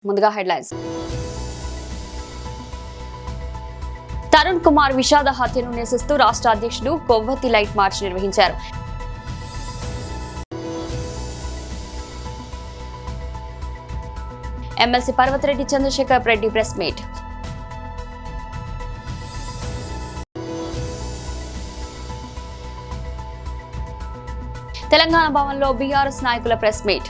ముందుగా హెడ్లైన్స్. తరుణ్ కుమార్ విషాద హత్యను నిరసిస్తూ రాష్ట్ర అధ్యక్షుడు కొవ్వొత్తి లైట్ మార్చ్ నిర్వహించారు. MLC Parvathireddy Chandrashekar Reddy press meet. Telangana భవన్లో బీఆర్ఎస్ నాయకుల ప్రెస్ మీట్.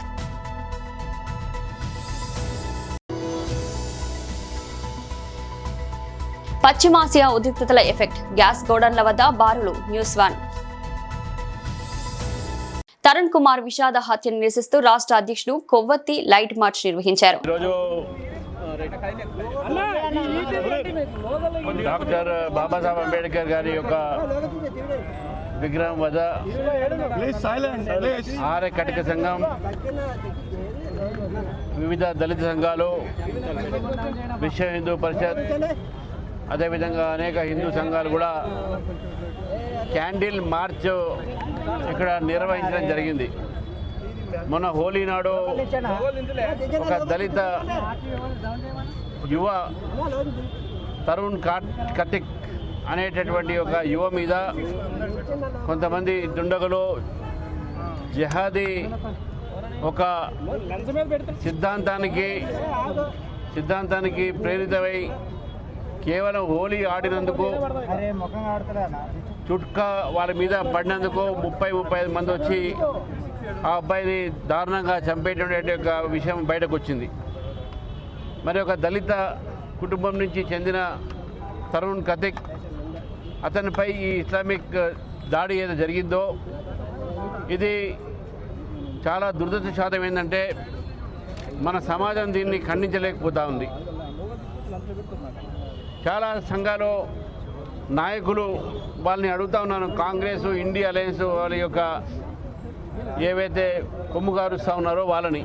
పశ్చిమాసియా ఉద్రిక్తతల ఎఫెక్ట్, గ్యాస్ గోడౌన్ల వద్ద బారులు. న్యూస్ 1. తరుణ్ కుమార్ విషాద హత్యను నిరసిస్తూ రాష్ట్ర అధ్యక్షుడు కొవ్వొత్తి లైట్ మార్చ్ నిర్వహించారు. డాక్టర్ బాబాసాహెబ్ అంబేద్కర్ గారి యొక్క విగ్రహం వద్ద ఆర్య కటిక సంఘం, వివిధ దళిత సంఘాలు, విశ్వ హిందూ పరిషత్, అదేవిధంగా అనేక హిందూ సంఘాలు కూడా క్యాండిల్ మార్చ్ ఇక్కడ నిర్వహించడం జరిగింది. మొన్న హోలీ నాడు ఒక దళిత యువ తరుణ్ కతిక్ అనేటటువంటి ఒక యువ మీద కొంతమంది దుండగులు జిహాదీ ఒక సిద్ధాంతానికి ప్రేరితమై కేవలం హోలీ ఆడినందుకు, చుట్కా వాళ్ళ మీద పడినందుకు 30-35 మంది వచ్చి ఆ అబ్బాయిని దారుణంగా చంపేటువంటి ఒక విషయం బయటకు వచ్చింది. మరి ఒక దళిత కుటుంబం నుంచి చెందిన తరుణ్ కతిక్, అతనిపై ఈ ఇస్లామిక్ దాడి ఏదో జరిగిందో ఇది చాలా దురదృష్టశాతం. ఏంటంటే మన సమాజం దీన్ని ఖండించలేకపోతూ ఉంది. చాలా సంఘాలు నాయకులు వాళ్ళని అడుగుతూ ఉన్నాను, కాంగ్రెస్, ఇండియా అలయన్స్ వాళ్ళ యొక్క ఏవైతే కొమ్ముగారుస్తూ ఉన్నారో వాళ్ళని,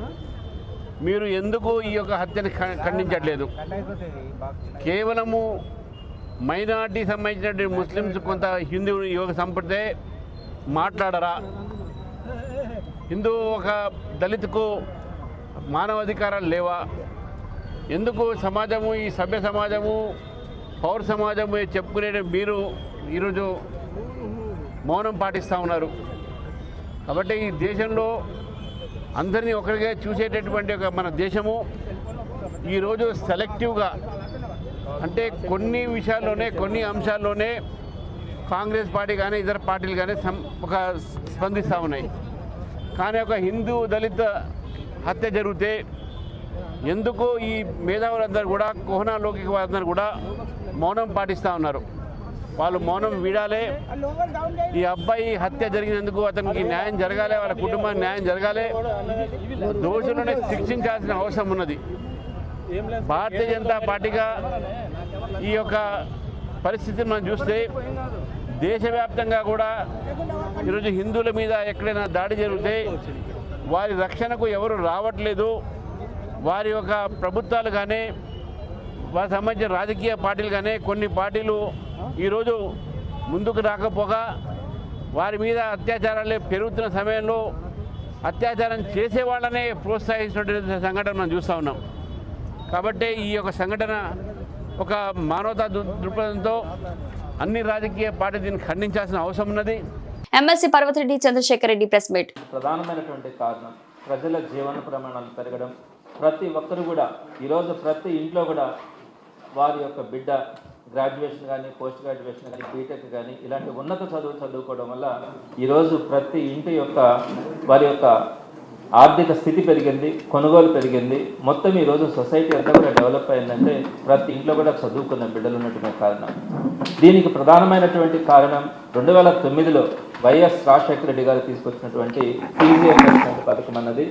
మీరు ఎందుకు ఈ యొక్క హత్యని ఖండించట్లేదు? కేవలము మైనార్టీ సంబంధించిన ముస్లిమ్స్ కొంత హిందూ యువక సంపడితే మాట్లాడరా? హిందూ ఒక దళితుకు మానవాధికారాలు లేవా? ఎందుకు సమాజము, ఈ సభ్య సమాజము, పౌర సమాజము చెప్పుకునే మీరు ఈరోజు మౌనం పాటిస్తూ ఉన్నారు. కాబట్టి ఈ దేశంలో అందరినీ ఒకరిగా చూసేటటువంటి ఒక మన దేశము ఈరోజు సెలెక్టివ్గా, అంటే కొన్ని విషయాల్లోనే, కొన్ని అంశాల్లోనే కాంగ్రెస్ పార్టీ కానీ ఇతర పార్టీలు కానీ స్పందిస్తూ ఉన్నాయి. కానీ ఒక హిందూ దళిత హత్య జరిగితే ఎందుకు ఈ మేధావులందరూ కూడా, కోహనాలోకి వాళ్ళందరూ కూడా మౌనం పాటిస్తూ ఉన్నారు? వాళ్ళు మౌనం వీడాలే. ఈ అబ్బాయి హత్య జరిగినందుకు అతనికి న్యాయం జరగాలి, వాళ్ళ కుటుంబానికి న్యాయం జరగాలి. దోషులనే శిక్షించాల్సిన అవసరం ఉన్నది. భారతీయ జనతా పార్టీగా ఈ యొక్క పరిస్థితిని మనం చూస్తే దేశవ్యాప్తంగా కూడా ఈరోజు హిందువుల మీద ఎక్కడైనా దాడి జరిగితే వారి రక్షణకు ఎవరు రావట్లేదు. వారి యొక్క ప్రభుత్వాలు కానీ, వారికి సంబంధించిన రాజకీయ పార్టీలు కానీ, కొన్ని పార్టీలు ఈరోజు ముందుకు రాకపోగా వారి మీద అత్యాచారాలు పెరుగుతున్న సమయంలో అత్యాచారం చేసే వాళ్ళనే ప్రోత్సహిస్తున్న సంఘటన మనం చూస్తూ ఉన్నాం. కాబట్టి ఈ యొక్క సంఘటన ఒక మానవతా దృక్పథంతో అన్ని రాజకీయ పార్టీలు దీన్ని ఖండించాల్సిన అవసరం ఉన్నది. MLC Parvathireddy Chandrashekar Reddy press meet. ప్రధానమైనటువంటి కారణం ప్రజల జీవన ప్రమాణాలు పెరగడం. ప్రతి ఒక్కరు కూడా ఈరోజు ప్రతి ఇంట్లో కూడా వారి యొక్క బిడ్డ గ్రాడ్యుయేషన్ కానీ, పోస్ట్ గ్రాడ్యుయేషన్ కానీ, బీటెక్ కానీ ఇలాంటి ఉన్నత చదువుకోవడం వల్ల ఈరోజు ప్రతి ఇంటి యొక్క వారి యొక్క ఆర్థిక స్థితి పెరిగింది, కొనుగోలు పెరిగింది. మొత్తం ఈరోజు సొసైటీ అంతా కూడా డెవలప్ అయిందంటే ప్రతి ఇంట్లో కూడా చదువుకున్న బిడ్డలు ఉన్నటువంటి కారణం. దీనికి ప్రధానమైనటువంటి కారణం 2009లో వైఎస్ రాజశేఖర రెడ్డి గారు తీసుకొచ్చినటువంటి ఫీజు రియంబర్స్మెంట్ పథకం అన్నది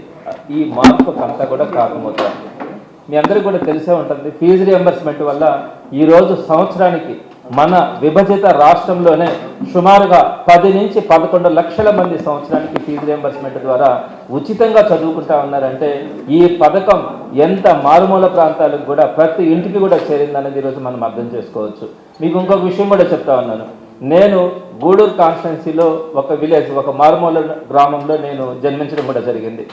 ఈ మార్పుకు అంతా కూడా కారణమవుతుంది. మీ అందరికీ కూడా తెలిసే ఉంటుంది, ఫీజు రియంబర్స్మెంట్ వల్ల ఈరోజు సంవత్సరానికి మన విభజిత రాష్ట్రంలోనే సుమారుగా 10 నుంచి 11 లక్షల మంది సంవత్సరానికి ఫీజు రియంబర్స్మెంట్ ద్వారా ఉచితంగా చదువుకుంటా ఉన్నారంటే ఈ పథకం ఎంత మారుమూల ప్రాంతాలకు కూడా ప్రతి ఇంటికి కూడా చేరిందనేది ఈరోజు మనం అర్థం చేసుకోవచ్చు. మీకు ఇంకొక విషయం కూడా చెప్తా ఉన్నాను. నేను గూడూరు కాన్స్టిట్యున్సీలో ఒక విలేజ్, ఒక మారుమూల గ్రామంలో నేను జన్మించడం కూడా జరిగింది.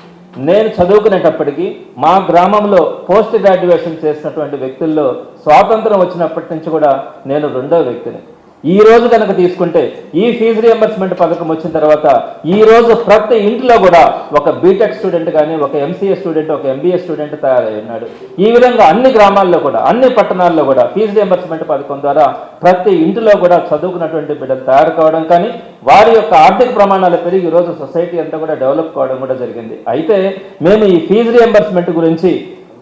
నేను చదువుకునేటప్పటికీ మా గ్రామంలో పోస్ట్ గ్రాడ్యుయేషన్ చేసినటువంటి వ్యక్తుల్లో స్వాతంత్రం వచ్చినప్పటి నుంచి కూడా నేను రెండో వ్యక్తిని. ఈ రోజు కనుక తీసుకుంటే ఈ ఫీజు రియంబర్స్మెంట్ పథకం వచ్చిన తర్వాత ఈ రోజు ప్రతి ఇంట్లో కూడా ఒక బీటెక్ స్టూడెంట్ కానీ, ఒక ఎంసీఏ స్టూడెంట్, ఒక ఎంబీఏ స్టూడెంట్ తయారై ఉన్నాడు. ఈ విధంగా అన్ని గ్రామాల్లో కూడా, అన్ని పట్టణాల్లో కూడా ఫీజు రియంబర్స్మెంట్ పథకం ద్వారా ప్రతి ఇంటిలో కూడా చదువుకున్నటువంటి బిడ్డలు తయారు కావడం కానీ, వారి యొక్క ఆర్థిక ప్రమాణాలు పెరిగి ఈ రోజు సొసైటీ అంతా కూడా డెవలప్ కావడం కూడా జరిగింది. అయితే మేము ఈ ఫీజు రియంబర్స్మెంట్ గురించి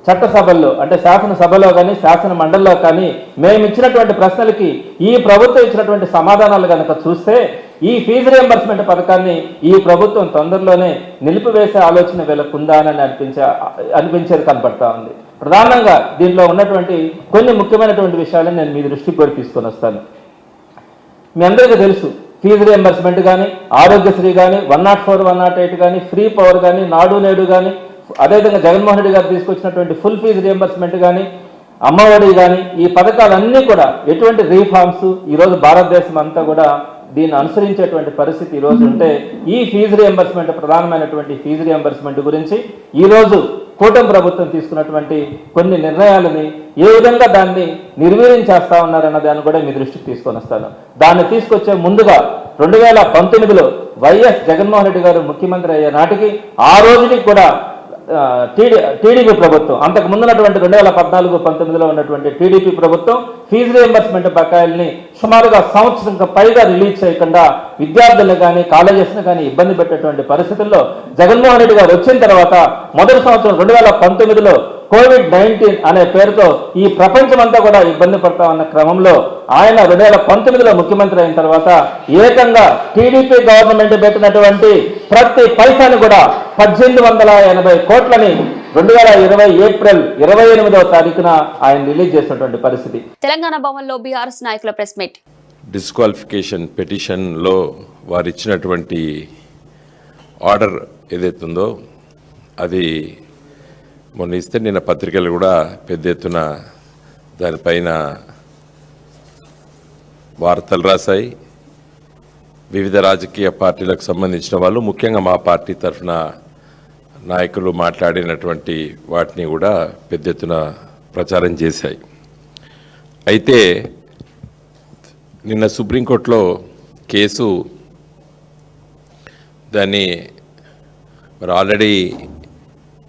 చట్టసభల్లో, అంటే శాసనసభలో కానీ శాసన మండలిలో కానీ మేము ఇచ్చినటువంటి ప్రశ్నలకి ఈ ప్రభుత్వం ఇచ్చినటువంటి సమాధానాలు కనుక చూస్తే ఈ ఫీజు రియంబర్స్మెంట్ పథకాన్ని ఈ ప్రభుత్వం తొందరలోనే నిలిపివేసే ఆలోచన వీళ్ళకు ఉందా అని అనిపించేది కనపడతా ఉంది. ప్రధానంగా దీంట్లో ఉన్నటువంటి కొన్ని ముఖ్యమైనటువంటి విషయాలను నేను మీ దృష్టికి కూడా తీసుకొని వస్తాను. మీ అందరికీ తెలుసు, ఫీజు రియంబర్స్మెంట్ కానీ, ఆరోగ్యశ్రీ కానీ, 104, 108 కానీ, ఫ్రీ పవర్ కానీ, నాడు నేడు కానీ, అదేవిధంగా జగన్మోహన్ రెడ్డి గారు తీసుకొచ్చినటువంటి ఫుల్ ఫీజు రియంబర్స్మెంట్ కానీ, అమ్మఒడి కానీ, ఈ పథకాలన్నీ కూడా ఎటువంటి రీఫార్మ్స్ ఈరోజు భారతదేశం అంతా కూడా దీన్ని అనుసరించేటువంటి పరిస్థితి ఈరోజు ఉంటే, ఈ ఫీజు రియంబర్స్మెంట్, ప్రధానమైనటువంటి ఫీజు రియంబర్స్మెంట్ గురించి ఈరోజు కూటమి ప్రభుత్వం తీసుకున్నటువంటి కొన్ని నిర్ణయాలని ఏ విధంగా దాన్ని నిర్వీర్యం చేస్తా ఉన్నారన్న దాన్ని కూడా మీ దృష్టికి తీసుకొని వస్తాను. దాన్ని తీసుకొచ్చే ముందుగా 2019లో వైఎస్ జగన్మోహన్ రెడ్డి గారు ముఖ్యమంత్రి అయ్యే నాటికి ఆ రోజుకి కూడా టీడీపీ ప్రభుత్వం, అంతకు ముందున్నటువంటి 2014-19లో ఉన్నటువంటి టీడీపీ ప్రభుత్వం ఫీజు రియంబర్స్మెంట్ బకాయిల్ని సుమారుగా సంవత్సరం పైగా రిలీజ్ చేయకుండా విద్యార్థులను కానీ, కాలేజెస్ని కానీ ఇబ్బంది పెట్టేటువంటి పరిస్థితుల్లో జగన్మోహన్ రెడ్డి గారు వచ్చిన తర్వాత మొదటి సంవత్సరం 2019లో COVID-19 అనే పేరుతో ఈ ప్రపంచమంతా కూడా ఇబ్బంది పడతా ఉన్న క్రమంలో ఆయన 2019లో ముఖ్యమంత్రి అయిన తర్వాత ఏకంగా టీడీపీ గవర్నమెంట్ పెట్టినటువంటి ప్రతి పైసాని కూడా 1880 కోట్లని 2020 ఏప్రిల్ 28వ తారీఖున ఆయన రిలీజ్ చేసినటువంటి పరిస్థితి. తెలంగాణ భవన్లో బీఆర్ఎస్ నాయకుల ప్రెస్ మీట్. డిస్క్వాలిఫికేషన్ పిటిషన్లో వారు ఇచ్చినటువంటి ఆర్డర్ ఏదైతుందో అది మొన్న ఇస్తే నిన్న పత్రికలు కూడా పెద్ద ఎత్తున దానిపైన వార్తలు రాశాయి. వివిధ రాజకీయ పార్టీలకు సంబంధించిన వాళ్ళు, ముఖ్యంగా మా పార్టీ తరఫున నాయకులు మాట్లాడినటువంటి వాటిని కూడా పెద్ద ఎత్తున ప్రచారం చేశాయి. అయితే నిన్న సుప్రీంకోర్టులో కేసు దాన్ని మరి ఆల్రెడీ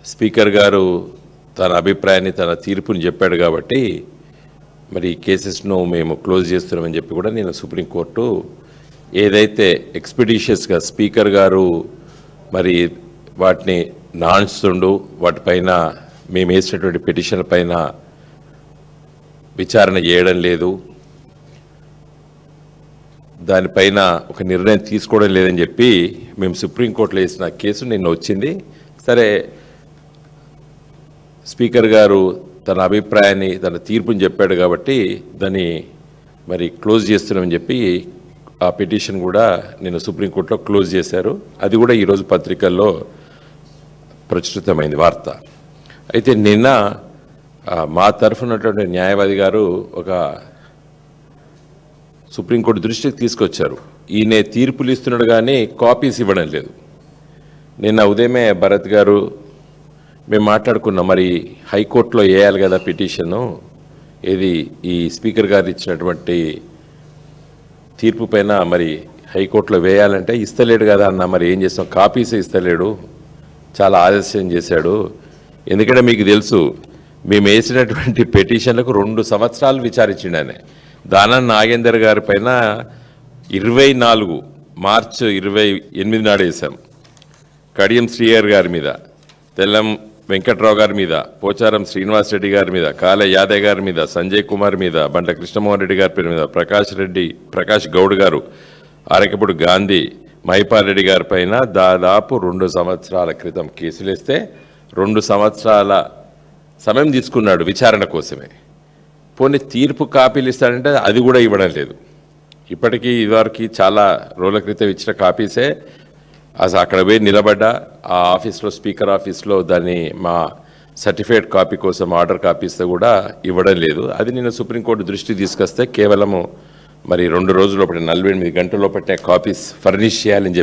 స్పీకర్ గారు తన అభిప్రాయాన్ని, తన తీర్పుని చెప్పాడు కాబట్టి మరి ఈ కేసెస్ను మేము క్లోజ్ చేస్తున్నామని చెప్పి కూడా నేను సుప్రీంకోర్టు ఏదైతే ఎక్స్పెడిషియస్గా స్పీకర్ గారు మరి వాటిని నాన్స్తుండు, వాటిపైన మేము వేసినటువంటి పిటిషన్ పైన విచారణ చేయడం లేదు, దానిపైన ఒక నిర్ణయం తీసుకోవడం లేదని చెప్పి మేము సుప్రీంకోర్టులో వేసిన కేసు నిన్న వచ్చింది. సరే, స్పీకర్ గారు తన అభిప్రాయాన్ని, తన తీర్పుని చెప్పాడు కాబట్టి దాన్ని మరి క్లోజ్ చేస్తున్నామని చెప్పి ఆ పిటిషన్ కూడా నేను సుప్రీంకోర్టులో క్లోజ్ చేశారు. అది కూడా ఈరోజు పత్రికల్లో ప్రచురితమైంది వార్త. అయితే నిన్న మా తరఫునటువంటి న్యాయవాది గారు ఒక సుప్రీంకోర్టు దృష్టికి తీసుకొచ్చారు. ఈయన తీర్పులు ఇస్తున్నాడు కానీ కాపీస్ ఇవ్వడం లేదు. నిన్న ఉదయమే భరత్ గారు మేము మాట్లాడుకున్నాం, మరి హైకోర్టులో వేయాలి కదా పిటిషను, ఏది ఈ స్పీకర్ గారు ఇచ్చినటువంటి తీర్పు పైన మరి హైకోర్టులో వేయాలంటే ఇస్తలేడు కదా అన్న, మరి ఏం చేస్తాం, కాపీసే ఇస్తలేడు, చాలా ఆలస్యం చేశాడు. ఎందుకంటే మీకు తెలుసు, మేము వేసినటువంటి పిటిషన్లకు 2 సంవత్సరాలు విచారించిండు ఆయన. దానం నాగేందర్ గారి పైన 24 మార్చి 28 నాడు వేసాం. కడియం శ్రీయర్ గారి మీద, తెల్లం వెంకట్రావు గారి మీద, పోచారం శ్రీనివాసరెడ్డి గారి మీద, కాళ యాదవ్ గారి మీద, సంజయ్ కుమార్ మీద, బంట కృష్ణమోహన్ రెడ్డి గారి పేరు మీద, ప్రకాష్ గౌడ్ గారు, అరకపుడు గాంధీ, మహిపాల్ రెడ్డి గారి పైన దాదాపు 2 సంవత్సరాల క్రితం కేసులు వేస్తే 2 సంవత్సరాల సమయం తీసుకున్నాడు విచారణ కోసమే. పోనీ తీర్పు కాపీలు ఇస్తాడంటే అది కూడా ఇవ్వడం లేదు. ఇప్పటికీ ఇదివరకు చాలా రోజుల క్రితం ఇచ్చిన కాపీసే అసలు అక్కడ పోయి నిలబడ్డా ఆ ఆఫీస్లో, స్పీకర్ ఆఫీస్లో దాన్ని మా సర్టిఫైడ్ కాపీ కోసం ఆర్డర్ కాపీ ఇస్తే కూడా ఇవ్వడం లేదు. అది నేను సుప్రీంకోర్టు దృష్టికి తీసుకొస్తే కేవలము మరి 2 రోజుల లోపల 48 గంటల లోపల కాపీస్ ఫర్నిష్ చేయాలని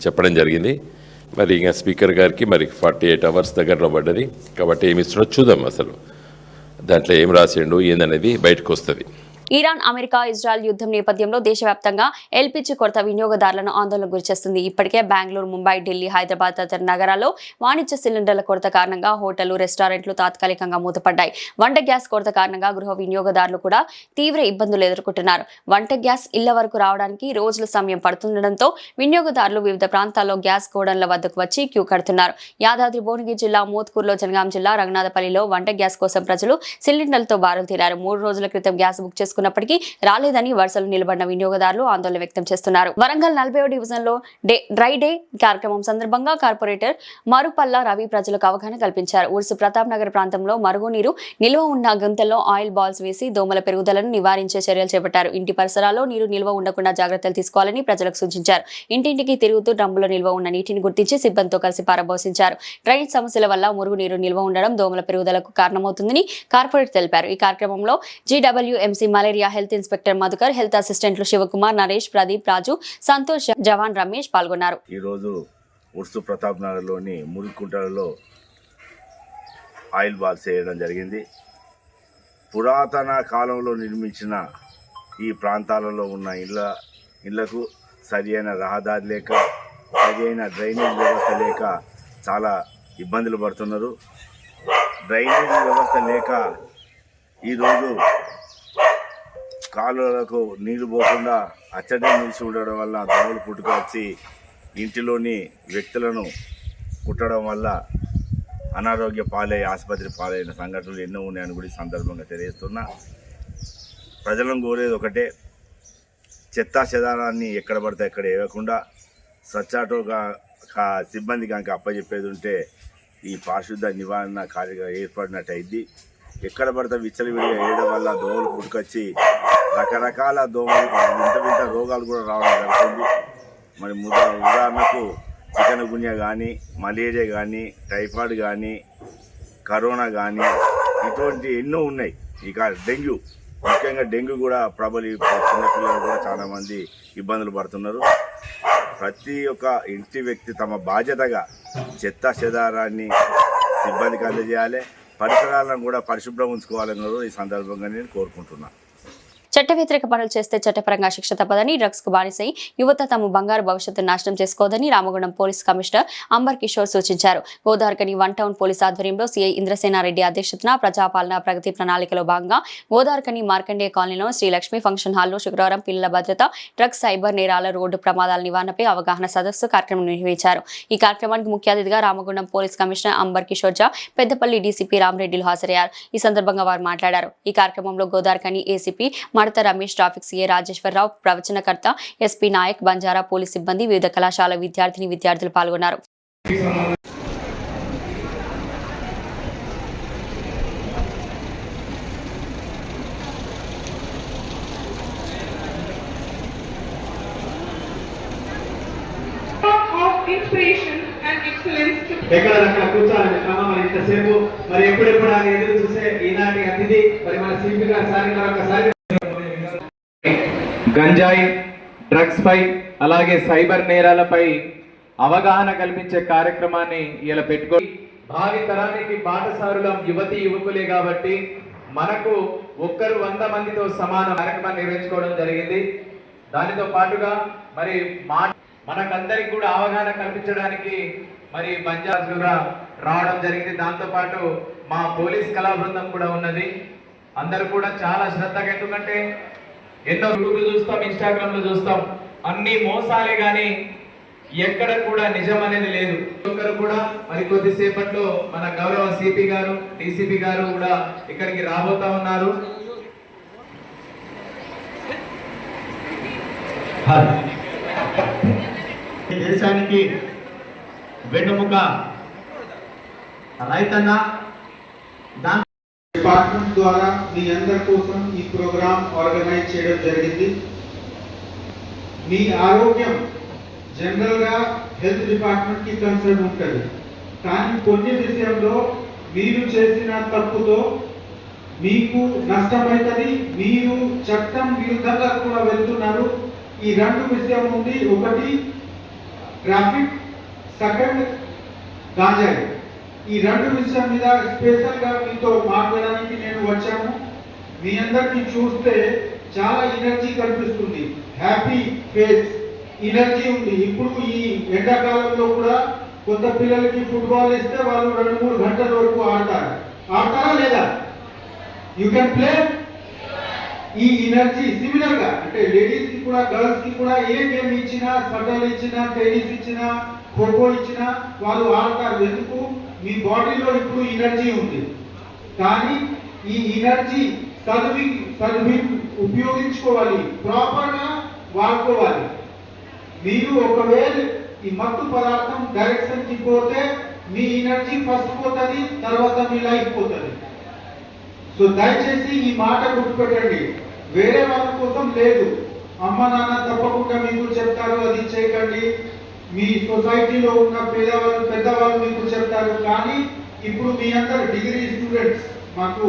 చెప్పడం జరిగింది. మరి ఇంకా స్పీకర్ గారికి మరి 48 అవర్స్ దగ్గరలో పడ్డది కాబట్టి ఏమి ఇస్తున్నా చూద్దాం. అసలు దాంట్లో ఏం రాసిండు ఏందనేది బయటకు వస్తుంది. ఇరాన్, అమెరికా, ఇజ్రాయెల్ యుద్ధం నేపథ్యంలో దేశవ్యాప్తంగా ఎల్పీజీ కొరత వినియోగదారులను ఆందోళనకు గురిచేస్తుంది. ఇప్పటికే బెంగళూరు, ముంబై, ఢిల్లీ, హైదరాబాద్ తదితర నగరాల్లో వాణిజ్య సిలిండర్ల కొరత కారణంగా హోటళ్లు, రెస్టారెంట్లు తాత్కాలికంగా మూతపడ్డాయి. వంట గ్యాస్ కొరత కారణంగా గృహ వినియోగదారులు కూడా తీవ్ర ఇబ్బందులు ఎదుర్కొంటున్నారు. వంట గ్యాస్ ఇళ్ల వరకు రావడానికి రోజుల సమయం పడుతుండటంతో వినియోగదారులు వివిధ ప్రాంతాల్లో గ్యాస్ గోడౌన్ల వద్దకు వచ్చి క్యూ కడుతున్నారు. యాదాద్రి భువనగిరి జిల్లా మోత్కూరులో, జనగాం జిల్లా రంగనాథపల్లిలో వంట గ్యాస్ కోసం ప్రజలు సిలిండర్లతో బారులు తీరారు. 3 రోజుల క్రితం గ్యాస్ బుక్ చేసుకున్నప్పటికీ రాలేదని వరుసలు నిలబడిన వినియోగదారులు ఆందోళన వ్యక్తం చేస్తున్నారు. వరంగల్ 40వ డివిజన్ లో డ్రై డే కార్యక్రమం సందర్భంగా కార్పొరేటర్ మరుపల్ల రవి ప్రజలకు అవగాహన కల్పించారు. ఉర్సు ప్రతాప్ నగర్ ప్రాంతంలో మరుగునీరు నిల్వ ఉన్న గుంతల్లో ఆయిల్ బాల్స్ వేసి దోమల పెరుగుదలను నివారించే చర్యలు చేపట్టారు. ఇంటి పరిసరాల్లో నీరు నిల్వ ఉండకుండా జాగ్రత్తలు తీసుకోవాలని ప్రజలకు సూచించారు. ఇంటింటికి తిరుగుతూ డ్రమ్ములో నిల్వ ఉన్న నీటిని గుర్తించి సిబ్బందితో కలిసి పారబోసించారు. డ్రైనేజ్ సమస్యల వల్ల మురుగునీరు నిల్వ ఉండడం దోమల పెరుగుదలకు కారణమవుతుందని కార్పొరేటర్ తెలిపారు. ఈ కార్యక్రమంలో GWMC malaria health inspector Madhukar, health అసిస్టెంట్లు శివకుమార్, నరేష్, ప్రదీప్, రాజు, సంతోష్, జవాన్ రమేష్ పాల్గొన్నారు. ఈ రోజు ఉర్సు ప్రతాప్ నగర్లోని మురికుంటలలో ఆయిల్ బాల్స్ వేయడం జరిగింది. పురాతన కాలంలో నిర్మించిన ఈ ప్రాంతాలలో ఉన్న ఇళ్లకు సరి అయిన రహదారి లేక, సరి అయిన డ్రైనేజ్ వ్యవస్థ లేక చాలా ఇబ్బందులు పడుతున్నారు. డ్రైనేజ్ వ్యవస్థ లేక ఈరోజు కాలువలకు నీళ్లు పోకుండా అచ్చటే నిలిచి ఉండడం వల్ల దోమలు పుట్టుకొచ్చి ఇంటిలోని వ్యక్తులను కుట్టడం వల్ల అనారోగ్య పాలై ఆసుపత్రి పాలైన సంఘటనలు ఎన్నో ఉన్నాయని కూడా ఈ సందర్భంగా తెలియజేస్తున్నా. ప్రజలను కోరేది ఒకటే, చెత్తా చెదారాన్ని ఎక్కడ పడితే ఎక్కడ వేయకుండా స్వచ్ఛాటోగా సిబ్బంది కనుక అప్పచెప్పేది ఉంటే ఈ పారిశుద్ధ నివారణ కార్యగా ఏర్పడినట్టు అయింది. ఎక్కడ పడితే విచ్చలవిడిగా వేయడం వల్ల దోమలు పుట్టుకొచ్చి రకరకాల దోమలు, వింత రోగాలు కూడా రావడం జరుగుతుంది. మరి ఉదాహరణకు చికెన్ గున్యా కానీ, మలేరియా కానీ, టైఫాయిడ్ కానీ, కరోనా కానీ ఇటువంటి ఎన్నో ఉన్నాయి. ఇక డెంగ్యూ, ముఖ్యంగా డెంగ్యూ కూడా ప్రబలి చిన్నపిల్లలు కూడా చాలామంది ఇబ్బందులు పడుతున్నారు. ప్రతి ఒక్క ఇంటి వ్యక్తి తమ బాధ్యతగా చెత్త చెదారాన్ని సిబ్బందికి అందజేయాలి, పరిసరాలను కూడా పరిశుభ్రం ఉంచుకోవాలని ఈ సందర్భంగా నేను కోరుకుంటున్నాను. చట్ట వ్యతిరేక పనులు చేస్తే చట్టపరంగా శిక్ష తప్పదని, డ్రగ్స్ కు బానిసై యువత తమ బంగారు భవిష్యత్తును నాశనం చేసుకోవద్దని Ramagundam police commissioner amber Kishore సూచించారు. గోదావరికని 1 టౌన్ పోలీస్ ఆధ్వర్యంలో సిఐ ఇంద్రసేనారెడ్డి అధ్యక్షతన ప్రజాపాలన ప్రగతి ప్రణాళికలో భాగంగా గోదావరికని మార్కండేయ కాలనీలో శ్రీలక్ష్మి ఫంక్షన్ హాల్లో శుక్రవారం పిల్లల భద్రత, డ్రగ్స్, సైబర్ నేరాల, రోడ్డు ప్రమాదాల నివారణపై అవగాహన సదస్సు కార్యక్రమం నిర్వహించారు. ఈ కార్యక్రమానికి ముఖ్య అతిథిగా Ramagundam police commissioner amber Kishor Jha, Peddapalli DCP రామరెడ్డిలు హాజరయ్యారు. ఈ సందర్భంగా వారు మాట్లాడారు. ఈ కార్యక్రమంలో గోదావరికని ACP Madatha Ramesh, traffic CA Rajeshwararao, ప్రవచనకర్త ఎస్పీ నాయక్, బంజారా పోలీస్ సిబ్బంది, వివిధ కళాశాల విద్యార్థులు పాల్గొన్నారు. ఎక్కడ కూర్చోాలని క్రమం మరి ఇంతసేపు మరి ఎప్పుడెప్పుడు అని ఎదురు చూసే ఈనాటి అతిథి మరి మన సిపి గారు ఒకసారి గంజాయి, డ్రగ్స్ పై అలాగే సైబర్ నేరాలపై అవగాహన కల్పించే కార్యక్రమాన్ని ఇలా పెట్టుకొని భావి తరానికి బాటసారులం యువతి యువకులే కాబట్టి మనకు ఒక్కరు 100 మందితో సమాన కార్యక్రమాన్ని నిర్వహించుకోవడం జరిగింది. దానితో పాటుగా మరి మనకందరికి కూడా అవగాహన కల్పించడానికి మరి బంజారా కూడా రావడం జరిగింది. దాంతో పాటు మా పోలీస్ కళా బృందం కూడా ఉన్నది. అందరూ కూడా చాలా శ్రద్ధగా, ఎందుకంటే ఎన్నో యూట్యూబ్లో చూస్తాం, ఇన్స్టాగ్రామ్లో చూస్తాం, అన్ని మోసాలే కానీ ఎక్కడ కూడా నిజం అనేది లేదు. ఒక్కరు కూడా మరి కొద్దిసేపట్లో మన గౌరవ సిపి గారు, డీసీపీ గారు కూడా ఇక్కడికి రాబోతా ఉన్నారు. దేశానికి వెన్నుముక రైతన్న డిపార్ట్మెంట్ ద్వారా మీ అందరి కోసం ఈ ప్రోగ్రామ్ ఆర్గనైజ్ చేయడం జరిగింది. మీ ఆరోగ్యం జనరల్గా హెల్త్ డిపార్ట్మెంట్కి కన్సర్న్ ఉంటుంది, కానీ కొన్ని విషయంలో మీరు చేసిన తప్పుతో మీకు నష్టమవుతుంది, మీరు చట్టం విరుద్ధంగా కూడా వెళ్తున్నారు. ఈ రెండు విషయం ఉంది. ఒకటి ట్రాఫిక్, సెకండ్ గాంజాయి. ఈ రెండు విషయం మీద స్పెషల్గా మీతో మాట్లాడడానికి నేను వచ్చాను. మీ అందరికీ చూస్తే చాలా ఎనర్జీ కనిపిస్తుంది, హ్యాపీ ఫేస్, ఎనర్జీ ఉంది. ఇప్పుడు ఈ ఎండాకాలంలో కూడా కొంత పిల్లలకి ఫుట్బాల్ ఇస్తే వాళ్ళు 2-3 గంటల వరకు ఆడతారా లేదా? You can play. ఈ ఎనర్జీ సిమిలర్ గా అంటే లేడీస్ కి కూడా గర్ల్స్ కి కూడా ఏ గేమ్ ఇచ్చినా, షటిల్ ఇచ్చినా, టెన్నిస్ ఇచ్చినా, ఖోఖో ఇచ్చినా వాళ్ళు ఆడతారు. ఎందుకు? మీ బాడీలో ఇప్పుడు ఎనర్జీ ఉంది. కానీ ఈ ఎనర్జీ చదివి ఉపయోగించుకోవాలి, ప్రాపర్ గా వాడుకోవాలి. మీరు ఒకవేళ ఈ మత్తు పదార్థం డైరెక్షన్ కి పోతే మీ ఎనర్జీ ఫస్ట్ పోతుంది, తర్వాత మీ లైఫ్ పోతుంది. సో దయచేసి ఈ మాట గుర్తుపెట్టండి. వేరే వాళ్ళ కోసం లేదు, అమ్మ నాన్న తప్పకుండా మీకు చెప్తారు అది చేయకండి, మీ సొసైటీలో ఉన్న పెద్దవాళ్ళు మీకు చెప్తారు. కానీ ఇప్పుడు మీ అందరు డిగ్రీ స్టూడెంట్స్, మాకు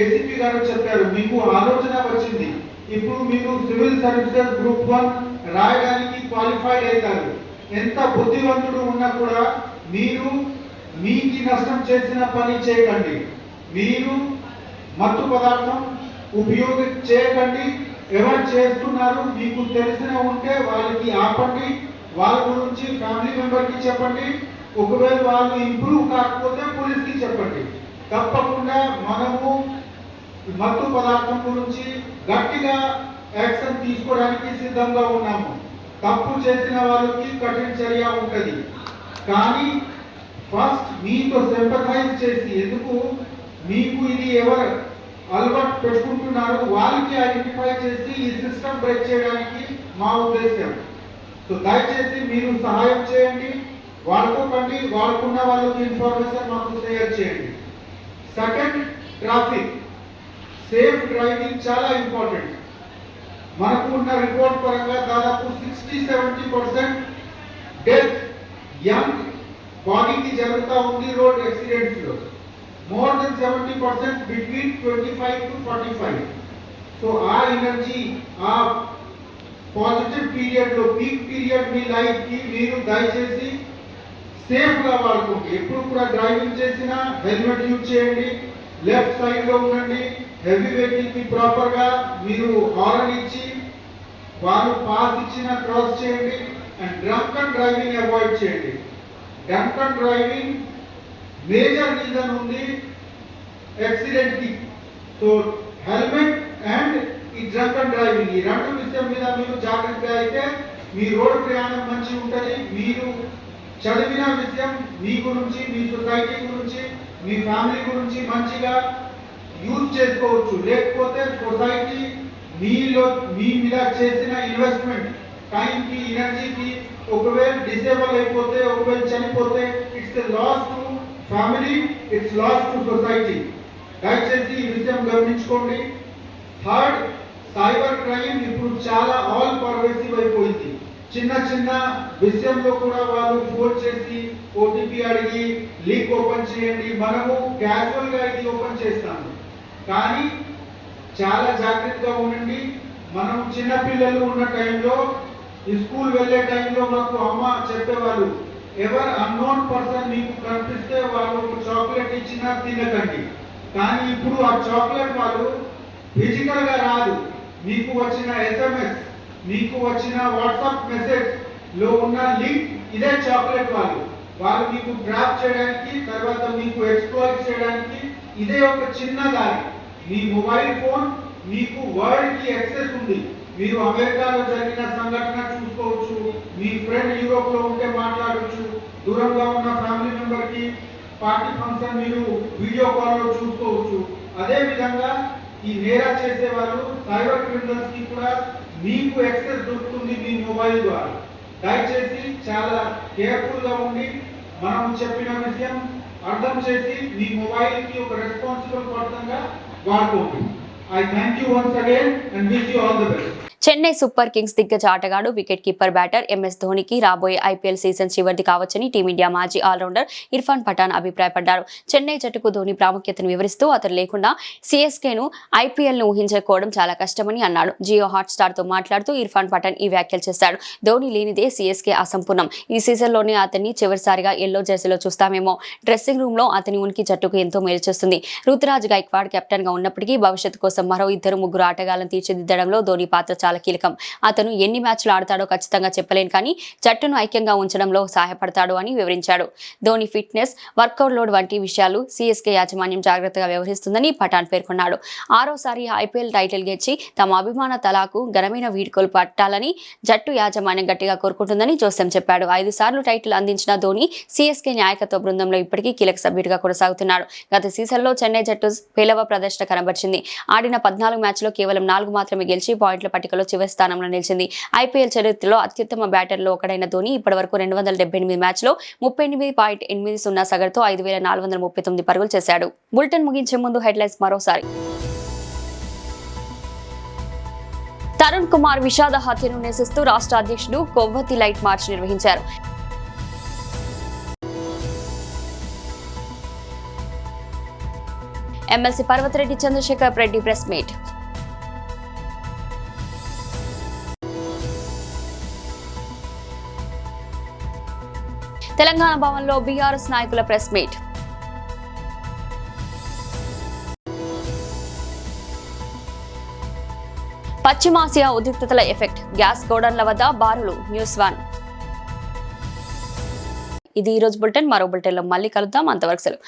ఏసీపీ గారు చెప్పారు, మీకు ఆలోచన వచ్చింది. ఇప్పుడు మీరు సివిల్ సర్వీసెస్ గ్రూప్ 1 రాయడానికి క్వాలిఫైడ్ అవుతారు. ఎంత బుద్ధివంతుడు ఉన్నా కూడా మీరు మీకు నష్టం చేసిన పని చేయకండి. మీరు మత్తు పదార్థం చేయకండి. ఎవరు చేస్తున్నారు మీకు తెలిసిన ఉంటే వాళ్ళకి ఆపండి, వాళ్ళ గురించి ఫ్యామిలీ మెంబర్కి చెప్పండి. ఒకవేళ వాళ్ళు ఇంప్రూవ్ కాకపోతే పోలీస్కి చెప్పండి. తప్పకుండా మనము మత్తు పదార్థం గురించి గట్టిగా యాక్షన్ తీసుకోవడానికి సిద్ధంగా ఉన్నాము. తప్పు చేసిన వాళ్ళకి కఠిన చర్య ఉంటుంది. కానీ ఫస్ట్ మీతో సింపథైజ్ చేసి, ఎందుకు మీకు ఇది ఎవరు అలవాటు పెట్టుకుంటున్నారు వాళ్ళకి ఐడెంటిఫై చేసి ఈ సిస్టమ్ బ్రేక్ చేయడానికి మా ఉద్దేశం. సో దయచేసి మీరు సహాయం చేయండి, వాడుకోకండి, వాడుకున్న వాళ్ళకి ఇన్ఫర్మేషన్ మాకు షేర్ చేయండి. సెకండ్, ట్రాఫిక్ సేఫ్ డ్రైవింగ్ చాలా ఇంపార్టెంట్. మనకు ఉన్న రిపోర్ట్ పరంగా దాదాపు 60-70% డెత్ యంగ్ బాడీకి జరుగుతూ ఉంది రోడ్ యాక్సిడెంట్స్ లో. More than 70% between 25 to 45. So ఆ ఎనర్జీ, ఆ పాజిటివ్ పీరియడ్ లో, పీక్ పీరియడ్ మీ లైఫ్ కి మీరు దయచేసి సేఫ్ గా వాడుకోండి. ఎప్పుడు కూడా డ్రైవింగ్ చేసినా హెల్మెట్ యూజ్ చేయండి, లెఫ్ట్ సైడ్ లో ఉండండి. హెవీ వెహికల్ కి ప్రాపర్ గా మీరు హారన్ ఇచ్చి వాళ్ళు పాస్ ఇచ్చిన క్రాస్ చేయండి. And drunk and driving avoid చేయండి. Drunk and driving major reason ఉంది యాక్సిడెంట్ కి. సో హెల్మెట్ అండ్ ఈ డ్రంక్ అండ్ డ్రైవింగ్, ఈ రెండు విషయం మీద మీరు జాగ్రత్తగా అయితే మీ రోడ్ ప్రయాణం మంచిగా ఉంటుంది. మీరు చదివిన విషయం మీ గురించి, మీ సొసైటీ గురించి, మీ ఫ్యామిలీ గురించి మంచిగా యూజ్ చేసుకోవచ్చు. లేకపోతే సొసైటీ మీ మీద చేసిన ఇన్వెస్ట్మెంట్ టైంకి, ఎనర్జీకి ఒకవేళ డిసేబుల్ అయిపోతే, ఒకవేళ చనిపోతే it's a loss to family, it's loss to society. దయచేసి ఈ విషయం గమనించుకోండి. థర్డ్, సైబర్ క్రైమ్ ఇప్పుడు చాలా ఆల్ పర్వేసివ్ అయిపోయింది. చిన్న చిన్న విషయంలో కూడా వాళ్ళు ఫోన్ చేసి ఓటీపీ అడిగి లింక్ ఓపెన్ చేయండి, మనము క్యాజువల్ గా ఇది ఓపెన్ చేస్తాము. కానీ చాలా జాగ్రత్తగా ఉండండి. మనం చిన్న పిల్లలు ఉన్న టైంలో, స్కూల్ వెళ్ళే టైంలో మాకు అమ్మ చెప్పేవాళ్ళు, ఎవరు అన్నోన్ పర్సన్ మీకు కనిపిస్తే వాళ్ళు ఒక చాక్లెట్ ఇచ్చినా తినకండి. కానీ ఇప్పుడు ఆ చాక్లెట్ వాళ్ళు ఫిజికల్ గా రాదు, మీకు వచ్చిన SMS, మీకు వచ్చిన వాట్సాప్ మెసేజ్ లో ఉన్న లింక్ ఇదే చాక్లెట్. వాళ్ళు మీకు ట్రాప్ చేయడానికి, తర్వాత మీకు ఎక్స్ప్లాయిట్ చేయడానికి ఇదే ఒక చిన్న దారి. మీ మొబైల్ ఫోన్ మీకు వరల్డ్ కి యాక్సెస్ ఉంది. మీరు అమెరికాలో జరిగిన సంఘటన చూసుకోవచ్చు, మీ ఫ్రెండ్ యూరోప్ లో ఉంటే మాట్లాడవచ్చు, దూరంగా ఉన్న ఫ్యామిలీ మెంబర్ కి పార్టీ ఫంక్షన్ మీరు వీడియో కాల్ లో చూసుకోవచ్చు. అదే విధంగా ఈ నేరా చేసే వాళ్ళు, సైబర్ క్రిమినల్స్ కి కూడా మీకు యాక్సెస్ దొరుకుతుంది మీ మొబైల్ ద్వారా. దయచేసి చాలా కేర్ఫుల్ గా ఉండి మనం చెప్పిన విషయం అర్థం చేసి మీ మొబైల్ కి ఒక రెస్పాన్సిబుల్ పర్సన్ గా వాడుకోండి. I thank you once again and wish you all the best. Chennai super Kings దిగ్గజ ఆటగాడు వికెట్ కీపర్ బ్యాటర్ ఎంఎస్ ధోనికి రాబోయే ఐపీఎల్ సీజన్ చివరిది కావచ్చని టీమిండియా మాజీ ఆల్రౌండర్ ఇర్ఫాన్ పఠాన్ అభిప్రాయపడ్డారు. చెన్నై జట్టుకు ధోని ప్రాముఖ్యతను వివరిస్తూ అతను లేకుండా సిఎస్కేను ఐపీఎల్ను ఊహించుకోవడం చాలా కష్టమని అన్నాడు. జియో హాట్స్టార్ తో మాట్లాడుతూ ఇర్ఫాన్ పఠాన్ ఈ వ్యాఖ్యలు చేశాడు. ధోని లేనిదే సిఎస్కే అసంపూర్ణం. ఈ సీజన్లోనే అతన్ని చివరిసారిగా ఎల్లో జెర్సీలో చూస్తామేమో. డ్రెస్సింగ్ రూమ్ లో అతని ఉనికి జట్టుకు ఎంతో మేలు చేస్తుంది. రుతురాజ్ గైక్వాడ్ కెప్టెన్ గా ఉన్నప్పటికీ భవిష్యత్తు కోసం మరో 2-3 ఆటగాళ్లను తీర్చిదిద్దడంలో ధోని పాత్ర చాలా కీలకం. అతను ఎన్ని మ్యాచ్లు ఆడతాడో ఖచ్చితంగా చెప్పలేను, కానీ జట్టును ఐక్యంగా ఉంచడంలో సహాయపడతాడు అని వివరించాడు. ధోని ఫిట్నెస్, వర్కౌట్ లోడ్ వంటి విషయాలు సిఎస్కే యాజమాన్యం జాగ్రత్తగా వ్యవహరిస్తుందని పఠాన్ పేర్కొన్నాడు. 6వసారి ఐపీఎల్ టైటిల్ గెలిచి తమ అభిమాన తలాకు ఘనమైన వీడ్కోలు పట్టాలని జట్టు యాజమాన్యం గట్టిగా కోరుకుంటుందని జోసెం చెప్పాడు. 5 సార్లు టైటిల్ అందించిన ధోని సిఎస్కే నాయకత్వ బృందంలో ఇప్పటికీ కీలక సభ్యుడిగా కొనసాగుతున్నాడు. గత సీజన్లో చెన్నై జట్టు పేలవ ప్రదర్శన కనబరిచింది. ఆడిన 14 మ్యాచ్లో కేవలం 4 మాత్రమే గెలిచి పాయింట్ల పట్టికలో చివరి స్థానంలో నిలిచింది. ఐపీఎల్ చరిత్రలో అత్యుత్తమ బ్యాటర్లో ఒకడైన ధోని ఇప్పటివరకు 278 మ్యాచ్లో 38.80 సగటుతో 5,439 పరుగులు చేశాడు. బులెటిన్ ముగించే ముందు హెడ్లైన్స్ మరోసారి. తరుణ్ కుమార్ విషాద హత్యను నిరసిస్తూ రాష్ట్ర అధ్యక్షుడు కొవ్వొత్తి లైట్ మార్చ్ నిర్వహించారు. MLC Parvathireddy Chandrashekar Reddy press meet. Telangana భవన్లో బీఆర్ఎస్ నాయకుల ప్రెస్ మీట్. పశ్చిమాసియా ఉద్రిక్తతల ఎఫెక్ట్, గ్యాస్ గోడౌన్ల వద్ద బారులు. న్యూస్1. ఇది ఈ రోజు బులెటిన్. మరో బులెటిన్లో మళ్ళీ కలుద్దాం. అంతవరకు సెలవు.